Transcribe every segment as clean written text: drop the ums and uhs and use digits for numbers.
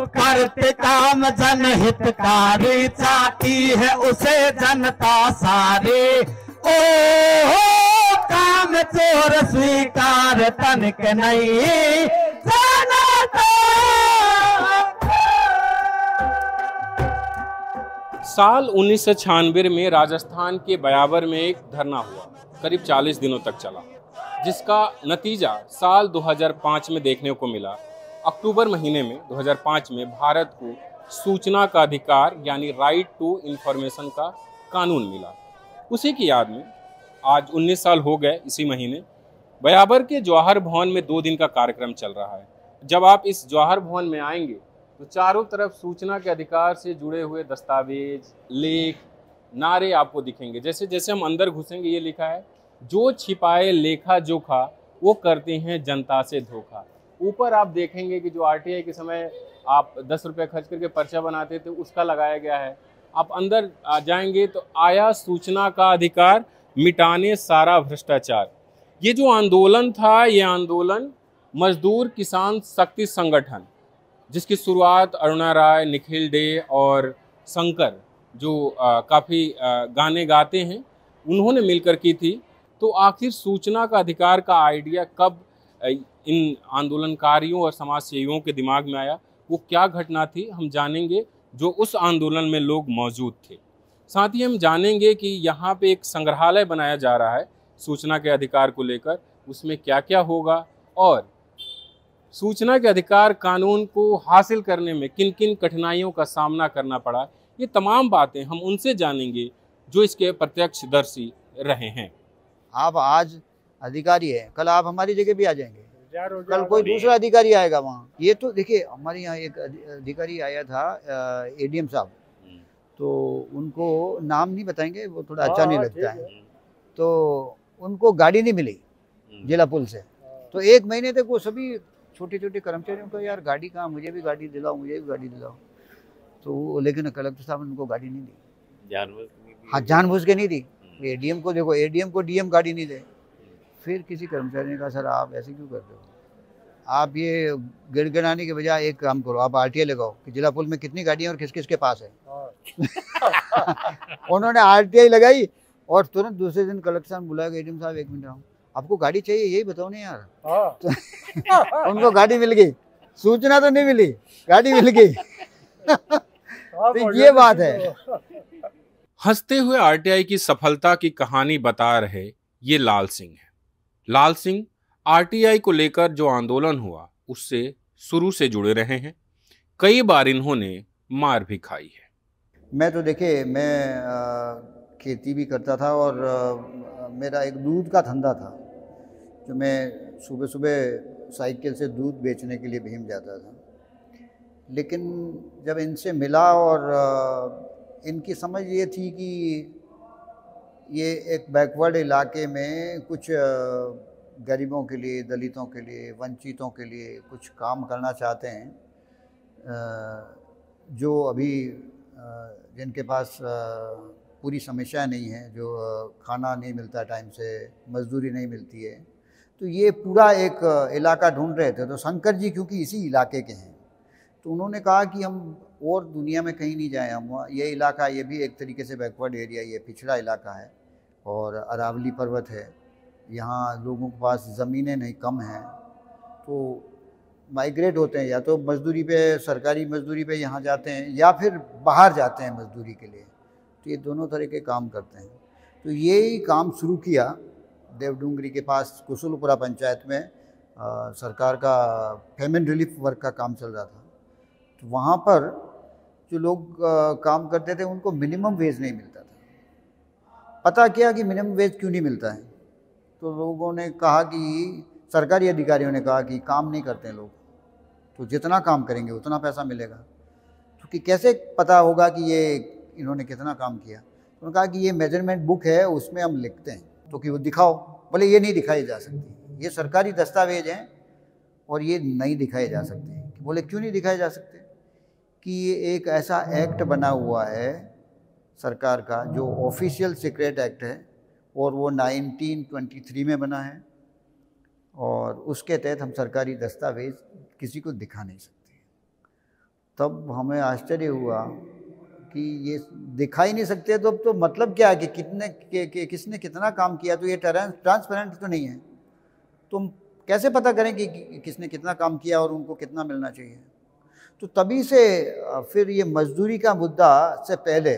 करते काम जनहितकारी, चाहती है उसे जनता सारी। ओ काम चोर स्वीकार तनिक नहीं जनता। साल 1996 में राजस्थान के ब्यावर में एक धरना हुआ, करीब 40 दिनों तक चला, जिसका नतीजा साल 2005 में देखने को मिला। अक्टूबर महीने में 2005 में भारत को सूचना का अधिकार यानी राइट टू इंफॉर्मेशन का कानून मिला। उसी की याद में आज 19 साल हो गए इसी महीने ब्यावर के जवाहर भवन में 2 दिन का कार्यक्रम चल रहा है। जब आप इस जवाहर भवन में आएंगे तो चारों तरफ सूचना के अधिकार से जुड़े हुए दस्तावेज, लेख, नारे आपको दिखेंगे। जैसे जैसे हम अंदर घुसेंगे ये लिखा है, जो छिपाए लेखा जोखा वो करते हैं जनता से धोखा। ऊपर आप देखेंगे कि जो आरटीआई के समय आप 10 रुपये खर्च करके पर्चा बनाते थे उसका लगाया गया है। आप अंदर जाएंगे तो आया सूचना का अधिकार मिटाने सारा भ्रष्टाचार। ये जो आंदोलन था, ये आंदोलन मजदूर किसान शक्ति संगठन, जिसकी शुरुआत अरुणा राय, निखिल डे और शंकर जो काफ़ी गाने गाते हैं, उन्होंने मिलकर की थी। तो आखिर सूचना का अधिकार का आइडिया कब इन आंदोलनकारियों और समाज सेवियों के दिमाग में आया, वो क्या घटना थी, हम जानेंगे जो उस आंदोलन में लोग मौजूद थे। साथ ही हम जानेंगे कि यहाँ पे एक संग्रहालय बनाया जा रहा है सूचना के अधिकार को लेकर, उसमें क्या क्या होगा और सूचना के अधिकार कानून को हासिल करने में किन किन कठिनाइयों का सामना करना पड़ा। ये तमाम बातें हम उनसे जानेंगे जो इसके प्रत्यक्षदर्शी रहे हैं। आप आज अधिकारी है, कल आप हमारी जगह भी आ जाएंगे, कल कोई दूसरा अधिकारी आएगा वहाँ। ये तो देखिए, हमारे यहाँ एक अधिकारी आया था एडीएम साहब, तो उनको नाम नहीं बताएंगे, वो थोड़ा अच्छा नहीं लगता है। तो उनको गाड़ी नहीं मिली जिला पुल से, तो 1 महीने तक वो सभी छोटे छोटे कर्मचारियों को, यार गाड़ी कहाँ, मुझे भी गाड़ी दिलाओ, मुझे भी गाड़ी दिलाओ। तो लेकिन कलेक्टर साहब ने उनको गाड़ी नहीं दी, हाँ जानबूझ के नहीं दी। एडीएम को देखो, एडीएम को डीएम गाड़ी नहीं दे। फिर किसी कर्मचारी ने कहा, सर आप ऐसे क्यों करते हो, आप ये गिड़गिड़ाने के बजाय एक काम करो, आप आरटीआई लगाओ कि जिला पुल में कितनी गाड़ियाँ और किस किस के पास है। उन्होंने आरटीआई लगाई और तुरंत दूसरे दिन कलेक्टर साहब बुलाया, एडीएम साहब 1 मिनट आओ, आपको गाड़ी चाहिए यही बताओ ना यार। तो उनको गाड़ी मिल गई, सूचना तो नहीं मिली, गाड़ी मिल गई। तो ये बात है। हंसते हुए आरटीआई की सफलता की कहानी बता रहे ये लाल सिंह है। लाल सिंह आरटीआई को लेकर जो आंदोलन हुआ उससे शुरू से जुड़े रहे हैं। कई बार इन्होंने मार भी खाई है। मैं तो देखिए, मैं खेती भी करता था और मेरा एक दूध का धंधा था, जो मैं सुबह सुबह साइकिल से दूध बेचने के लिए भीम जाता था। लेकिन जब इनसे मिला और इनकी समझ ये थी कि ये एक बैकवर्ड इलाके में कुछ गरीबों के लिए, दलितों के लिए, वंचितों के लिए कुछ काम करना चाहते हैं, जो अभी जिनके पास पूरी समस्याएं नहीं है, जो खाना नहीं मिलता टाइम से, मजदूरी नहीं मिलती है, तो ये पूरा एक इलाका ढूंढ रहे थे। तो शंकर जी क्योंकि इसी इलाके के हैं, तो उन्होंने कहा कि हम और दुनिया में कहीं नहीं जाएं, हम ये इलाका, ये भी एक तरीके से बैकवर्ड एरिया, ये पिछड़ा इलाका है और अरावली पर्वत है, यहाँ लोगों के पास ज़मीनें नहीं, कम हैं, तो माइग्रेट होते हैं, या तो मजदूरी पे, सरकारी मजदूरी पे यहाँ जाते हैं, या फिर बाहर जाते हैं मजदूरी के लिए। तो ये दोनों तरह के काम करते हैं। तो यही काम शुरू किया देवडूंगरी के पास कुसुलपुरा पंचायत में, सरकार का फेमिन रिलीफ वर्क का काम चल रहा था। तो वहाँ पर जो लोग काम करते थे उनको मिनिमम वेज नहीं मिलता था। पता किया कि मिनिमम वेज क्यों नहीं मिलता है, तो लोगों ने कहा कि, सरकारी अधिकारियों ने कहा कि काम नहीं करते लोग, तो जितना काम करेंगे उतना पैसा मिलेगा। क्योंकि कैसे पता होगा कि ये इन्होंने कितना काम किया। तो उन्होंने कहा कि ये मेजरमेंट बुक है, उसमें हम लिखते हैं, तो कि वो दिखाओ। बोले ये नहीं दिखाई जा सकती, ये सरकारी दस्तावेज हैं और ये नहीं दिखाए जा सकते। बोले क्यों नहीं दिखाए जा सकते? कि ये एक ऐसा एक्ट बना हुआ है सरकार का जो ऑफिशियल सीक्रेट एक्ट है, और वो 1923 में बना है, और उसके तहत हम सरकारी दस्तावेज किसी को दिखा नहीं सकते। तब हमें आश्चर्य हुआ कि ये दिखा ही नहीं सकते तो मतलब क्या है कि किसने कितना काम किया, तो ये ट्रांसपेरेंट तो नहीं है। तुम कैसे पता करें कि किसने कितना काम किया और उनको कितना मिलना चाहिए। तो तभी से फिर ये मजदूरी का मुद्दा से पहले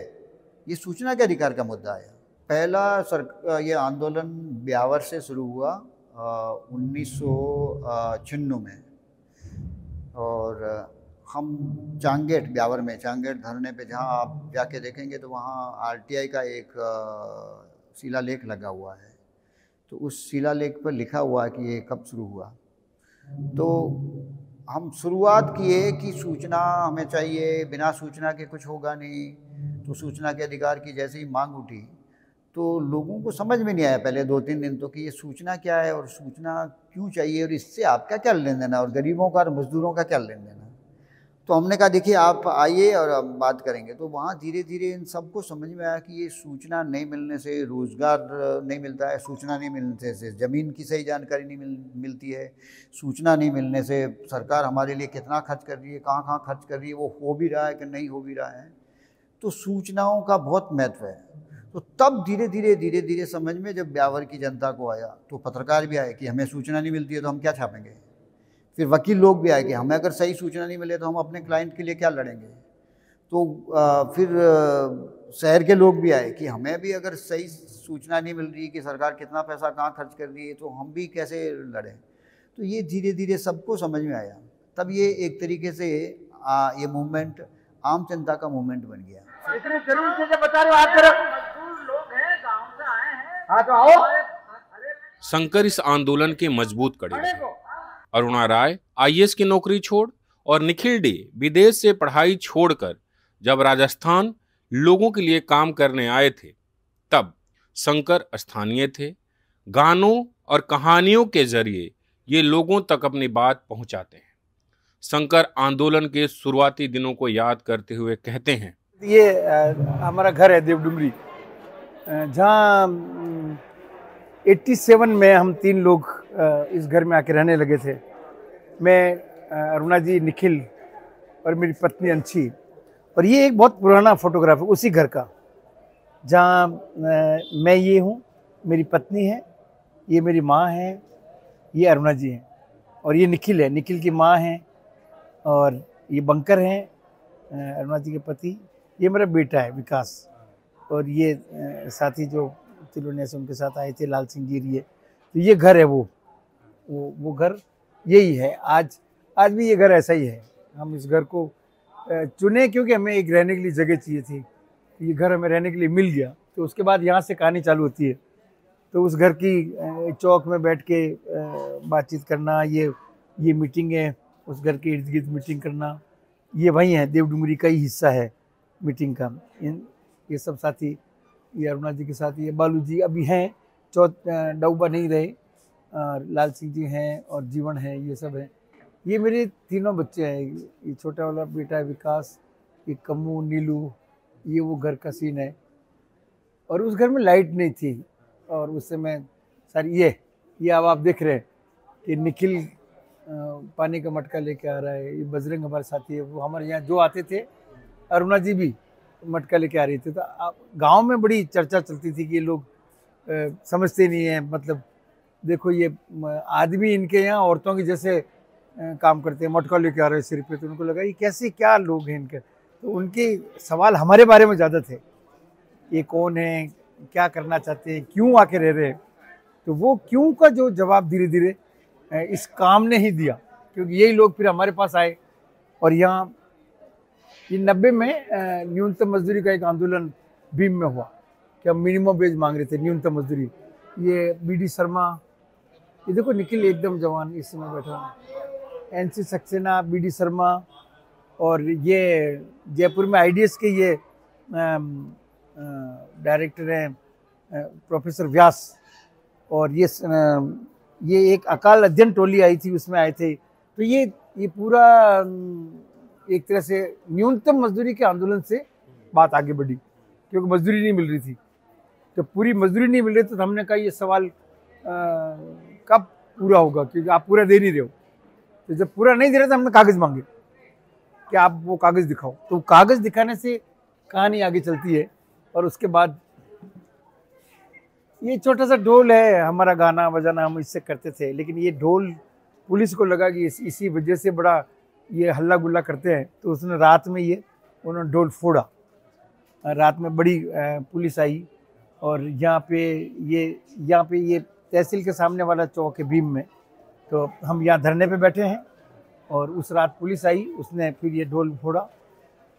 ये सूचना के अधिकार का मुद्दा आया। पहला ये आंदोलन ब्यावर से शुरू हुआ 1996 में, और हम चांगेट, ब्यावर में चांगेट धरने पे, जहाँ आप जाके देखेंगे तो वहाँ आरटीआई का एक शिलालेख लगा हुआ है। तो उस शिलालेख पर लिखा हुआ है कि ये कब शुरू हुआ। तो हम शुरुआत किए कि सूचना हमें चाहिए, बिना सूचना के कुछ होगा नहीं। तो सूचना के अधिकार की जैसे ही मांग उठी तो लोगों को समझ में नहीं आया पहले 2-3 दिन तो कि ये सूचना क्या है और सूचना क्यों चाहिए और इससे आपका क्या लेन देना और गरीबों का और मजदूरों का क्या लेन देना। तो हमने कहा देखिए आप आइए और हम बात करेंगे। तो वहाँ धीरे धीरे इन सबको समझ में आया कि ये सूचना नहीं मिलने से रोज़गार नहीं मिलता है, सूचना नहीं मिलने से ज़मीन की सही जानकारी नहीं मिलती है, सूचना नहीं मिलने से सरकार हमारे लिए कितना खर्च कर रही है, कहाँ कहाँ खर्च कर रही है, वो हो भी रहा है कि नहीं हो भी रहा है। तो सूचनाओं का बहुत महत्व है। तो तब धीरे धीरे समझ में जब ब्यावर की जनता को आया, तो पत्रकार भी आए कि हमें सूचना नहीं मिलती है तो हम क्या छापेंगे। फिर वकील लोग भी आए कि हमें अगर सही सूचना नहीं मिले तो हम अपने क्लाइंट के लिए क्या लड़ेंगे। तो फिर शहर के लोग भी आए कि हमें भी अगर सही सूचना नहीं मिल रही कि सरकार कितना पैसा कहाँ खर्च कर रही है तो हम भी कैसे लड़ें। तो ये धीरे धीरे सबको समझ में आया। तब ये एक तरीके से ये मूवमेंट आम जनता का मूवमेंट बन गया। इतनी जरूरी चीजें बता रहे हो आप, मजदूर लोग हैं, गांव से आए हैं, हाँ तो आओ। शंकर इस आंदोलन के मजबूत कड़ी रहे। अरुणा राय आईएएस की नौकरी छोड़ और निखिल डे विदेश से पढ़ाई छोड़कर जब राजस्थान लोगों के लिए काम करने आए थे, तब शंकर स्थानीय थे। गानों और कहानियों के जरिए ये लोगों तक अपनी बात पहुंचाते हैं। शंकर आंदोलन के शुरुआती दिनों को याद करते हुए कहते हैं, ये हमारा घर है देवडुमरी, जहाँ 87 में हम 3 लोग इस घर में आके रहने लगे थे। मैं, अरुणा जी, निखिल और मेरी पत्नी अंशी। और ये एक बहुत पुराना फोटोग्राफ है उसी घर का, जहाँ मैं ये हूँ, मेरी पत्नी है, ये मेरी माँ है, ये अरुणा जी हैं, और ये निखिल है, निखिल की माँ है, और ये बंकर हैं अरुणा जी के पति। ये मेरा बेटा है विकास, और ये साथी जो तिलोनिया से उनके साथ आए थे, लाल सिंह जी। तो ये घर है वो घर यही है। आज भी ये घर ऐसा ही है। हम इस घर को चुने क्योंकि हमें एक रहने के लिए जगह चाहिए थी। ये घर हमें रहने के लिए मिल गया, तो उसके बाद यहाँ से कहानी चालू होती है। तो उस घर की चौक में बैठ के बातचीत करना, ये मीटिंग है, उस घर के इर्द गिर्द मीटिंग करना, ये वही है, देवडुमरी का ही हिस्सा है मीटिंग का। ये सब साथी, ये अरुणा जी के साथ, ये बालू जी अभी हैं, डऊबा नहीं रहे, लाल सिंह जी हैं और जीवन है, ये सब है। ये मेरे 3 बच्चे हैं। ये छोटा वाला बेटा है विकास, ये कम्मू, नीलू, ये वो घर का सीन है। और उस घर में लाइट नहीं थी, और उस समय सारी ये अब आप देख रहे हैं कि निखिल पानी का मटका लेके आ रहा है। ये बजरंग हमारे साथी है, वो हमारे यहाँ जो आते थे, अरुणा जी भी मटका लेके आ रही थी। तो गांव में बड़ी चर्चा चलती थी कि ये लोग समझते नहीं है, मतलब देखो ये आदमी इनके यहाँ औरतों की जैसे काम करते हैं, मटका लेके आ रहे हैं सिर पे। तो उनको लगा ये कैसे, क्या लोग हैं इनके। तो उनके सवाल हमारे बारे में ज़्यादा थे, ये कौन है, क्या करना चाहते हैं, क्यों आके रह रहे हैं। तो वो क्यों का जो जवाब धीरे धीरे इस काम ने ही दिया, क्योंकि यही लोग फिर हमारे पास आए। और यहाँ ये 90 में न्यूनतम मजदूरी का एक आंदोलन भीम में हुआ कि हम मिनिमम वेज मांग रहे थे, न्यूनतम मजदूरी। ये बीडी शर्मा, ये देखो निखिल एकदम जवान इस समय बैठा, एनसी सक्सेना, बीडी शर्मा, और ये जयपुर में आईडीएस के ये डायरेक्टर हैं प्रोफेसर व्यास। और ये एक अकाल अध्ययन टोली आई थी, उसमें आए थे। तो ये पूरा एक तरह से न्यूनतम मजदूरी के आंदोलन से बात आगे बढ़ी, क्योंकि मजदूरी नहीं मिल रही थी। तो पूरी मजदूरी नहीं मिल रही, तो हमने कहा ये सवाल कब पूरा होगा, क्योंकि आप पूरा दे नहीं रहे हो। तो जब पूरा नहीं दे रहे तो हमने कागज़ मांगे। कि आप वो कागज़ दिखाओ, तो कागज़ दिखाने से कहानी आगे चलती है। और उसके बाद ये छोटा सा ढोल है, हमारा गाना बजाना हम इससे करते थे, लेकिन ये ढोल पुलिस को लगा कि इसी वजह से बड़ा ये हल्ला गुल्ला करते हैं, तो उसने रात में उन्होंने ढोल फोड़ा। रात में बड़ी पुलिस आई और यहाँ पे ये तहसील के सामने वाला चौक है भीम में, तो हम यहाँ धरने पे बैठे हैं और उस रात पुलिस आई, उसने फिर ये ढोल फोड़ा।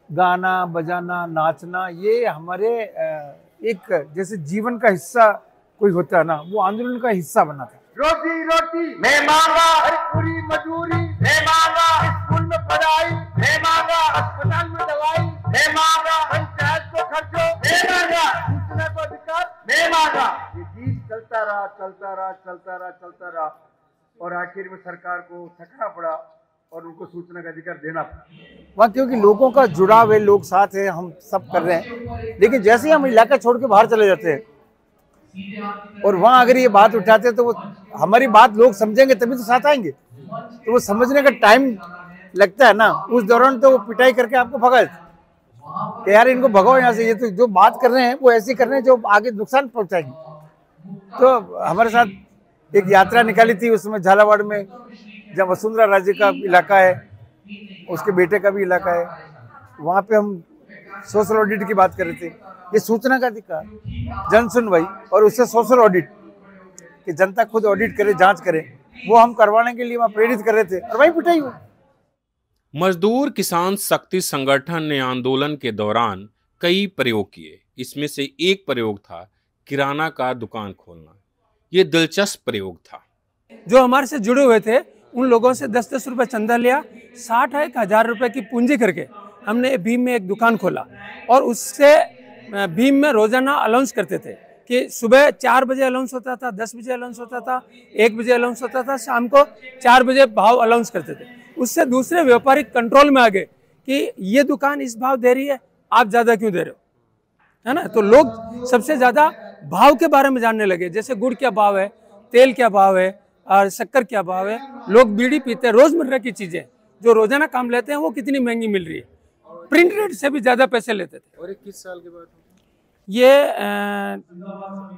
गाना बजाना नाचना ये हमारे एक जैसे जीवन का हिस्सा कोई होता है ना, वो आंदोलन का हिस्सा बना था। रोटी रोटी मैं मांगा, हर पूरी मजदूरी मैं मांगा, स्कूल में पढ़ाई मैं मांगा, अस्पताल में दवाई मैं मांगा, पंचायत को खर्चो मैं मांगा, सूचना को अधिकार मैं मांगा। ये गीत चलता रहा और आखिर में सरकार को थकना पड़ा और उनको सूचना का अधिकार देना पड़ा। वहाँ क्योंकि लोगों का जुड़ाव है, लोग साथ हैं, हम सब कर रहे हैं, लेकिन जैसे ही हम इलाका छोड़ के बाहर चले जाते हैं और वहाँ अगर ये बात उठाते हैं तो वो हमारी बात लोग समझेंगे तभी तो साथ आएंगे, तो वो समझने का टाइम लगता है ना। उस दौरान तो वो पिटाई करके आपको भगा देते कि यार इनको भगाओ यहाँ से, ये तो जो बात कर रहे हैं वो ऐसी कर रहे हैं जो आगे नुकसान पहुँचाएगी। तो हमारे साथ एक यात्रा निकाली थी उस समय झालावाड़ में, जहाँ वसुंधरा राजे का इलाका है, उसके बेटे का भी इलाका है, वहाँ पे हम सोशल ऑडिट की बात कर रहे थे। ये सूचना का अधिकार, जन सुनवाई और उससे सोशल ऑडिट कि जनता खुद ऑडिट करे, जांच करे, वो हम करवाने के लिए वहाँ प्रेरित कर रहे थे और वही पिटाई हुई। मजदूर किसान शक्ति संगठन ने आंदोलन के दौरान कई प्रयोग किए। इसमें से एक प्रयोग था किराना का दुकान खोलना। ये दिलचस्प प्रयोग था। जो हमारे से जुड़े हुए थे उन लोगों से 10-10 रुपये चंदा लिया, 60,000 रुपये की पूंजी करके हमने भीम में एक दुकान खोला और उससे भीम में रोजाना अलाउंस करते थे कि सुबह 4 बजे अलाउंस होता था, 10 बजे अलाउंस होता था, 1 बजे अलाउंस होता था, शाम को 4 बजे भाव अलाउंस करते थे। उससे दूसरे व्यापारी कंट्रोल में आ गए कि ये दुकान इस भाव दे रही है, आप ज़्यादा क्यों दे रहे हो, है ना। तो लोग सबसे ज़्यादा भाव के बारे में जानने लगे, जैसे गुड़ क्या भाव है, तेल क्या भाव है और शक्कर क्या भाव है। लोग बीड़ी पीते हैं, रोजमर्रा की चीज़ें जो रोजाना काम लेते हैं वो कितनी महंगी मिल रही है, प्रिंट रेट से भी ज़्यादा पैसे लेते थे। और ये किस साल के बाद? ये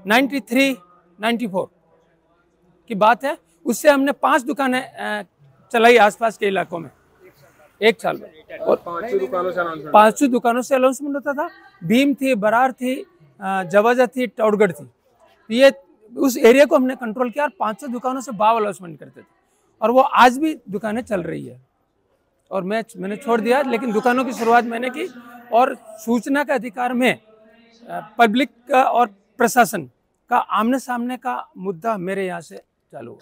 93-94 की बात है। उससे हमने 5 दुकानें चलाई आसपास के इलाकों में एक साल में, और 5 दुकानों से अनाउंसमेंट होता था। भीम थी, बरार थी, जवाजा थी, टौड़गढ़ थी। ये उस एरिया को हमने कंट्रोल किया और 500 दुकानों से भाव अनाउंसमेंट करते थे और वो आज भी दुकानें चल रही है। और मैंने छोड़ दिया, लेकिन दुकानों की शुरुआत मैंने की। और सूचना का अधिकार में पब्लिक का और प्रशासन का आमने सामने का मुद्दा मेरे यहाँ से चालू हुआ।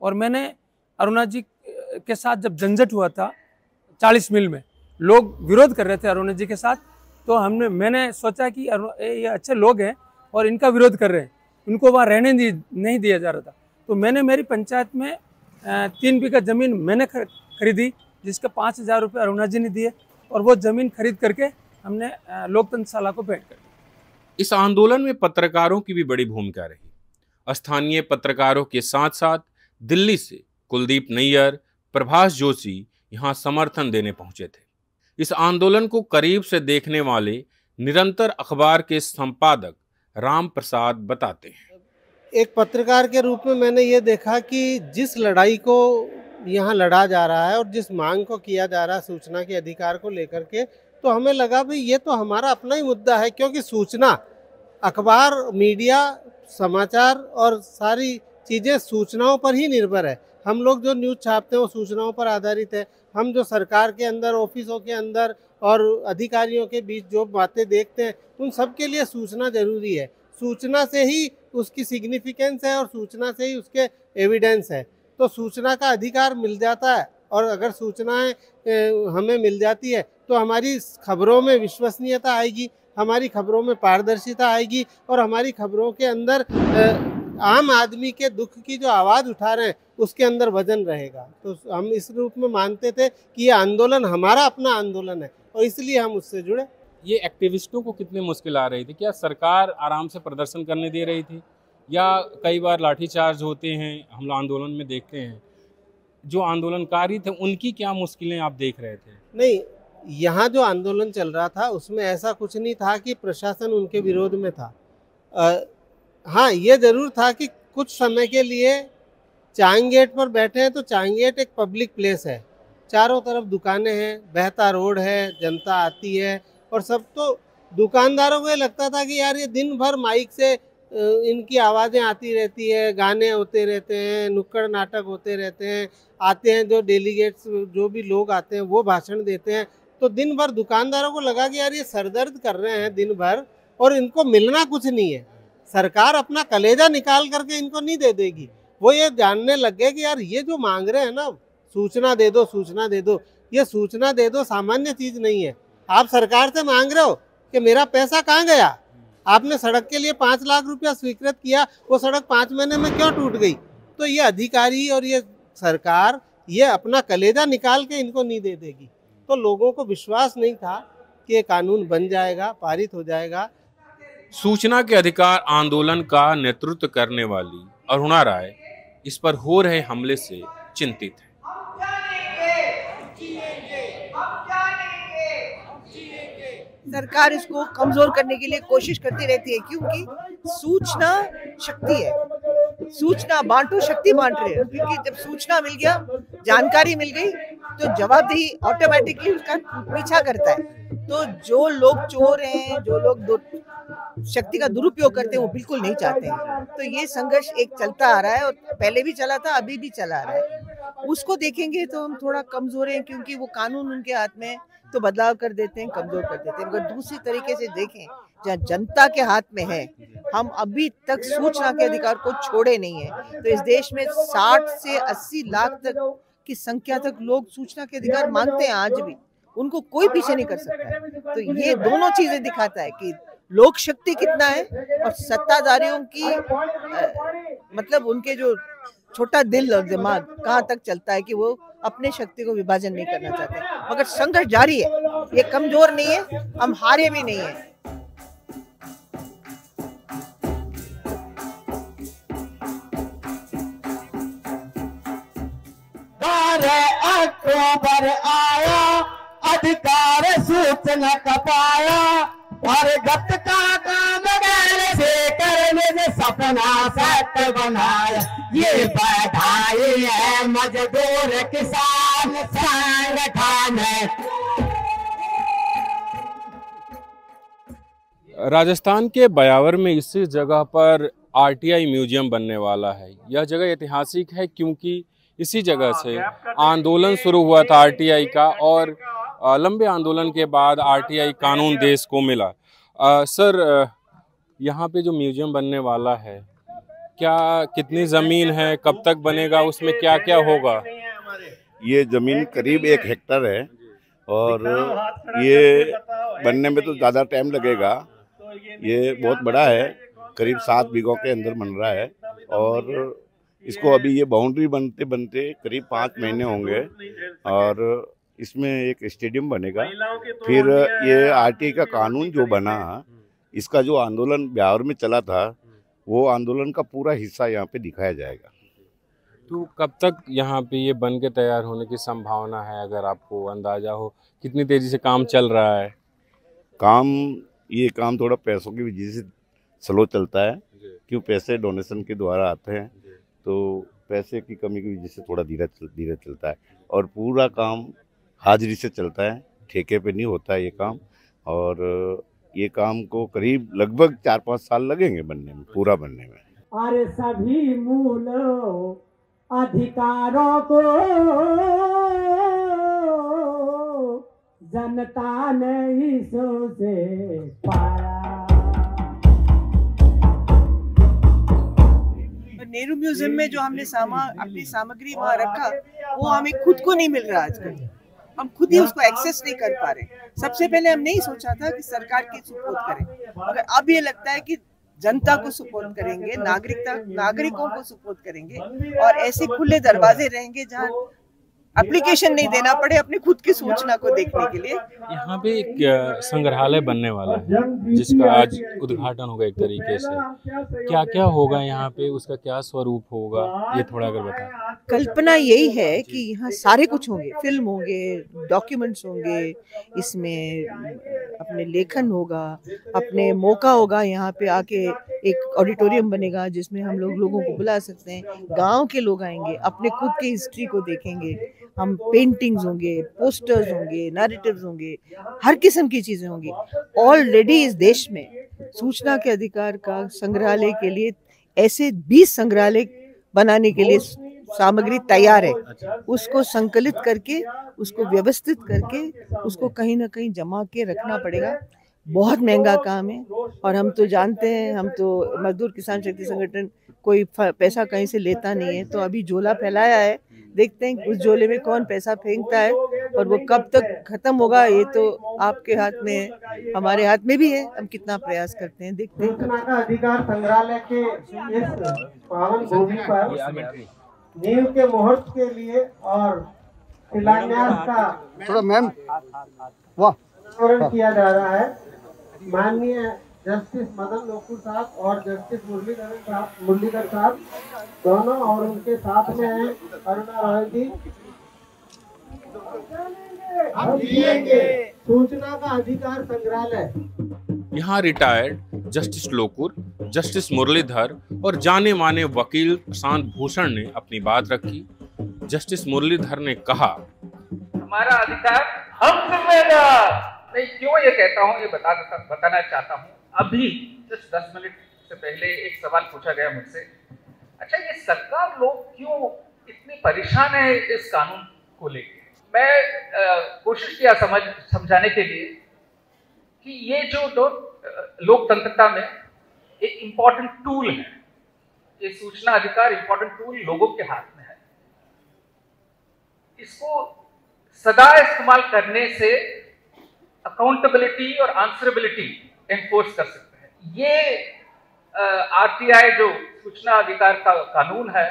और मैंने अरुणा जी के साथ जब झंझट हुआ था 40 मील में, लोग विरोध कर रहे थे अरुणा जी के साथ, तो मैंने सोचा कि ये अच्छे लोग हैं और इनका विरोध कर रहे हैं, उनको वहाँ रहने नहीं दिया जा रहा था। तो मैंने मेरी पंचायत में 3 बीघा ज़मीन मैंने खरीदी, जिसके 5,000 रुपये अरुणा जी ने दिए और वो ज़मीन खरीद करके हमने लोकतंत्र शाला को भेंट कर दी। इस आंदोलन में पत्रकारों की भी बड़ी भूमिका रही। स्थानीय पत्रकारों के साथ साथ दिल्ली से कुलदीप नैयर, प्रभाष जोशी यहाँ समर्थन देने पहुंचे थे। इस आंदोलन को करीब से देखने वाले निरंतर अखबार के संपादक राम प्रसाद बताते हैं। एक पत्रकार के रूप में मैंने ये देखा कि जिस लड़ाई को यहाँ लड़ा जा रहा है और जिस मांग को किया जा रहा है सूचना के अधिकार को लेकर के, तो हमें लगा भाई ये तो हमारा अपना ही मुद्दा है, क्योंकि सूचना, अखबार, मीडिया, समाचार और सारी चीज़ें सूचनाओं पर ही निर्भर है। हम लोग जो न्यूज़ छापते हैं वो सूचनाओं पर आधारित है। हम जो सरकार के अंदर, ऑफिसों के अंदर और अधिकारियों के बीच जो बातें देखते हैं, उन सब के लिए सूचना जरूरी है। सूचना से ही उसकी सिग्निफिकेंस है और सूचना से ही उसके एविडेंस है। तो सूचना का अधिकार मिल जाता है और अगर सूचनाएं हमें मिल जाती है तो हमारी खबरों में विश्वसनीयता आएगी, हमारी खबरों में पारदर्शिता आएगी और हमारी खबरों के अंदर आम आदमी के दुख की जो आवाज़ उठा रहे हैं उसके अंदर वजन रहेगा। तो हम इस रूप में मानते थे कि ये आंदोलन हमारा अपना आंदोलन है और इसलिए हम उससे जुड़े। ये एक्टिविस्टों को कितनी मुश्किल आ रही थी? क्या सरकार आराम से प्रदर्शन करने दे रही थी या कई बार लाठीचार्ज होते हैं, हम आंदोलन में देखते हैं? जो आंदोलनकारी थे उनकी क्या मुश्किलें आप देख रहे थे? नहीं, यहाँ जो आंदोलन चल रहा था उसमें ऐसा कुछ नहीं था कि प्रशासन उनके विरोध में था। हाँ, ये जरूर था कि कुछ समय के लिए चांग गेट पर बैठे हैं, तो चांग गेट एक पब्लिक प्लेस है, चारों तरफ दुकानें हैं, बहता रोड है, जनता आती है और सब, तो दुकानदारों को ये लगता था कि यार ये दिन भर माइक से इनकी आवाज़ें आती रहती है, गाने होते रहते हैं, नुक्कड़ नाटक होते रहते हैं, आते हैं जो डेलीगेट्स, जो भी लोग आते हैं वो भाषण देते हैं, तो दिन भर दुकानदारों को लगा कि यार ये सरदर्द कर रहे हैं दिन भर और इनको मिलना कुछ नहीं है, सरकार अपना कलेजा निकाल करके इनको नहीं दे देगी। वो ये जानने लग गए कि यार ये जो मांग रहे हैं ना, सूचना दे दो, सूचना दे दो, ये सूचना दे दो सामान्य चीज़ नहीं है। आप सरकार से मांग रहे हो कि मेरा पैसा कहाँ गया, आपने सड़क के लिए 5 लाख रुपया स्वीकृत किया, वो सड़क 5 महीने में क्यों टूट गई? तो ये अधिकारी और ये सरकार ये अपना कलेजा निकाल के इनको नहीं दे देगी। तो लोगों को विश्वास नहीं था कि ये कानून बन जाएगा, पारित हो जाएगा। सूचना के अधिकार आंदोलन का नेतृत्व करने वाली अरुणा राय इस पर हो रहे हमले से चिंतित है। सरकार इसको कमजोर करने के लिए कोशिश करती रहती है, क्योंकि सूचना शक्ति है, सूचना बांटो शक्ति बांट रहे हैं। क्योंकि जब सूचना मिल गया, जानकारी मिल गई, तो जवाबदेही ऑटोमेटिकली उसका पीछा करता है। तो जो लोग चोर हैं, जो लोग शक्ति का दुरुपयोग करते हैं, वो बिल्कुल नहीं चाहते हैं। तो ये संघर्ष एक चलता आ रहा है और पहले भी चला था, अभी भी चला आ रहा है। उसको देखेंगे तो हम थोड़ा कमजोर हैं, क्योंकि वो कानून उनके हाथ में तो बदलाव कर देते हैं, कमजोर कर देते हैं। मगर दूसरी तरीके से देखें, जहाँ जनता के हाथ में है, हम अभी तक सूचना के अधिकार को छोड़े नहीं है। तो इस देश में 60 से 80 लाख तक की संख्या तक लोग सूचना के अधिकार मांगते हैं आज भी, उनको कोई पीछे नहीं कर सकता है। तो ये दोनों चीजें दिखाता है कि लोक शक्ति कितना है और सत्ताधारियों की मतलब उनके जो छोटा दिल और दिमाग कहाँ तक चलता है कि वो अपने शक्ति को विभाजन नहीं करना चाहते। मगर संघर्ष जारी है, ये कमजोर नहीं है, हम हारे भी नहीं है। अक्टूबर आया, अधिकार सूचना का पाया, और गत का काम से करने से सपना सत बनाया। ये बधाई है मजदूर किसान संगठन। राजस्थान के ब्यावर में इसी जगह पर आरटीआई म्यूजियम बनने वाला है। यह जगह ऐतिहासिक है क्योंकि इसी जगह से आंदोलन शुरू हुआ था आरटीआई का, और लंबे आंदोलन के बाद आरटीआई कानून देश को मिला। सर, यहाँ पे जो म्यूजियम बनने वाला है, क्या कितनी ज़मीन है, कब तक बनेगा, उसमें क्या क्या होगा? ये ज़मीन करीब 1 हेक्टेयर है और ये बनने में तो ज़्यादा टाइम लगेगा। ये बहुत बड़ा है, करीब 7 बीघों के अंदर बन रहा है और इसको अभी ये बाउंड्री बनते बनते करीब 5 महीने होंगे और इसमें एक स्टेडियम बनेगा। फिर ये आरटीआई का कानून जो बना, इसका जो आंदोलन ब्यावर में चला था, वो आंदोलन का पूरा हिस्सा यहाँ पे दिखाया जाएगा। तो कब तक यहाँ पे ये बन के तैयार होने की संभावना है, अगर आपको अंदाजा हो? कितनी तेजी से काम चल रहा है? ये काम थोड़ा पैसों की वजह से स्लो चलता है, क्यों पैसे डोनेशन के द्वारा आते हैं, तो पैसे की कमी की वजह से थोड़ा धीरे चलता है। और पूरा काम हाजिरी से चलता है, ठेके पे नहीं होता है ये काम। और ये काम को करीब लगभग 4-5 साल लगेंगे बनने में, पूरा बनने में। अरे सभी मूल अधिकारों को जनता ने इससे पाया। नेहरू म्यूजियम में जो हमने अपनी सामग्री वहाँ रखा, वो हमें खुद को नहीं मिल रहा आजकल। हम खुद ही उसको एक्सेस नहीं कर पा रहे। सबसे पहले हम नहीं सोचा था कि सरकार की सपोर्ट करें, मगर अब ये लगता है कि जनता को सपोर्ट करेंगे, नागरिकों को सपोर्ट करेंगे और ऐसे खुले दरवाजे रहेंगे जहाँ एप्लीकेशन नहीं देना पड़े अपनी खुद की सूचना को देखने के लिए। यहाँ पे एक संग्रहालय बनने वाला है जिसका आज उद्घाटन होगा एक तरीके से। क्या क्या होगा यहाँ पे, उसका क्या स्वरूप होगा, ये थोड़ा अगर बताएं। कल्पना यही है कि यहाँ सारे कुछ होंगे, फिल्म होंगे, डॉक्यूमेंट्स होंगे, इसमें अपने लेखन होगा, अपने मौका होगा यहाँ पे आके एक ऑडिटोरियम बनेगा जिसमें हम लोगों को बुला सकते हैं, गांव के लोग आएंगे, अपने खुद की हिस्ट्री को देखेंगे, हम पेंटिंग्स होंगे, पोस्टर्स होंगे, नैरेटिव्स होंगे, हर किस्म की चीजें होंगी। ऑलरेडी इस देश में सूचना के अधिकार का संग्रहालय के लिए ऐसे 20 संग्रहालय बनाने के लिए सामग्री तैयार है। उसको संकलित करके, उसको व्यवस्थित करके, उसको कहीं ना कहीं जमा के रखना पड़ेगा। बहुत महंगा काम है और हम तो जानते हैं, हम तो मजदूर किसान शक्ति संगठन कोई पैसा कहीं से लेता नहीं है, तो अभी झोला फैलाया है, देखते हैं उस झोले में कौन पैसा फेंकता है और वो कब तक खत्म होगा ये तो आपके हाथ में है, हमारे हाथ में भी है, हम कितना प्रयास करते हैं, देखते हैं। सूचना का अधिकार संग्रहालय के इस पावन भूमि पर नींव के मुहूर्त के लिए और शिलान्यास का थोड़ा मैम वाह किया जा रहा है। माननीय जस्टिस मदन लोकुर साहब और जस्टिस मुरलीधर साहब दोनों और उनके साथ में हैं अरुणा रॉय जी। सूचना का अधिकार संग्रहालय। यहाँ retired justice Lokur, justice Muralidhar और जाने माने वकील प्रशांत भूषण ने अपनी बात रखी। जस्टिस मुरलीधर ने कहा, हमारा अधिकार हम जिम्मेदार। मैं क्यों ये कहता हूँ, ये बताना चाहता हूँ। अभी जस्ट 10 मिनट से पहले एक सवाल पूछा गया मुझसे, अच्छा ये सरकार लोग क्यों इतनी परेशान है इस कानून को लेकर। मैं कोशिश किया समझाने के लिए कि ये जो लोकतंत्रता में एक इम्पोर्टेंट टूल है, ये सूचना अधिकार इम्पोर्टेंट टूल लोगों के हाथ में है। इसको सदा इस्तेमाल करने से अकाउंटेबिलिटी और आंसरेबिलिटी एनफोर्स कर सकते हैं। ये आरटीआई जो सूचना अधिकार का कानून है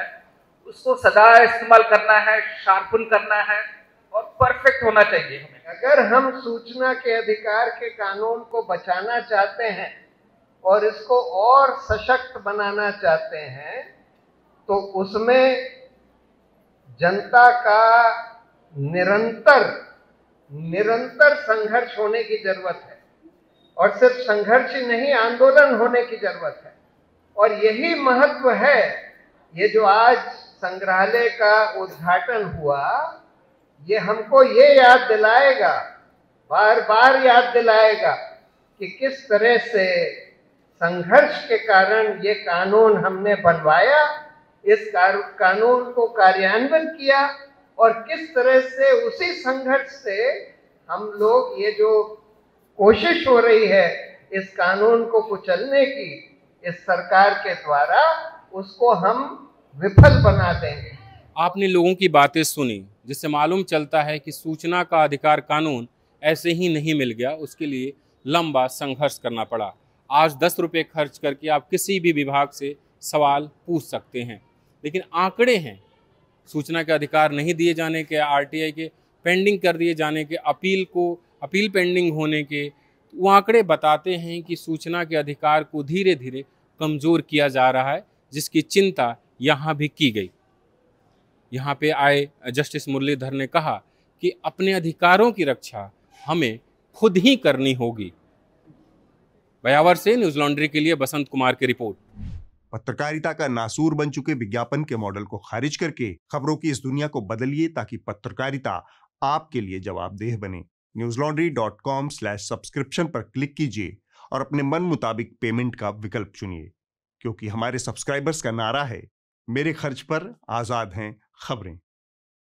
उसको सदा इस्तेमाल करना है, शार्पन करना है और परफेक्ट होना चाहिए हमें। अगर हम सूचना के अधिकार के कानून को बचाना चाहते हैं और इसको और सशक्त बनाना चाहते हैं तो उसमें जनता का निरंतर संघर्ष होने की जरूरत है और सिर्फ संघर्ष ही नहीं, आंदोलन होने की जरूरत है। और यही महत्व है। ये जो आज संग्रहालय का उद्घाटन हुआ, ये हमको ये याद दिलाएगा, बार बार याद दिलाएगा कि किस तरह से संघर्ष के कारण ये कानून हमने बनवाया, इस कानून को कार्यान्वित किया और किस तरह से उसी संघर्ष से हम लोग ये जो कोशिश हो रही है इस कानून को कुचलने की इस सरकार के द्वारा, उसको हम विफल बना देंगे। आपने लोगों की बातें सुनी जिससे मालूम चलता है कि सूचना का अधिकार कानून ऐसे ही नहीं मिल गया, उसके लिए लंबा संघर्ष करना पड़ा। आज 10 रुपये खर्च करके आप किसी भी विभाग से सवाल पूछ सकते हैं, लेकिन आंकड़े हैं सूचना के अधिकार नहीं दिए जाने के, आरटीआई के पेंडिंग कर दिए जाने के, अपील पेंडिंग होने के। वो आंकड़े बताते हैं कि सूचना के अधिकार को धीरे धीरे कमज़ोर किया जा रहा है, जिसकी चिंता यहाँ भी की गई। यहाँ पे आए जस्टिस मुरलीधर ने कहा कि अपने अधिकारों की रक्षा हमें खुद ही करनी होगी। ब्यावर से न्यूज़ लॉन्ड्री के लिए बसंत कुमार की रिपोर्ट। पत्रकारिता का नासूर बन चुके विज्ञापन के मॉडल को खारिज करके खबरों की इस दुनिया को बदलिए ताकि पत्रकारिता आपके लिए जवाबदेह बने। newslaundry.com/subscription पर क्लिक कीजिए और अपने मन मुताबिक पेमेंट का विकल्प चुनिए, क्योंकि हमारे सब्सक्राइबर्स का नारा है, मेरे खर्च पर आजाद हैं खबरें।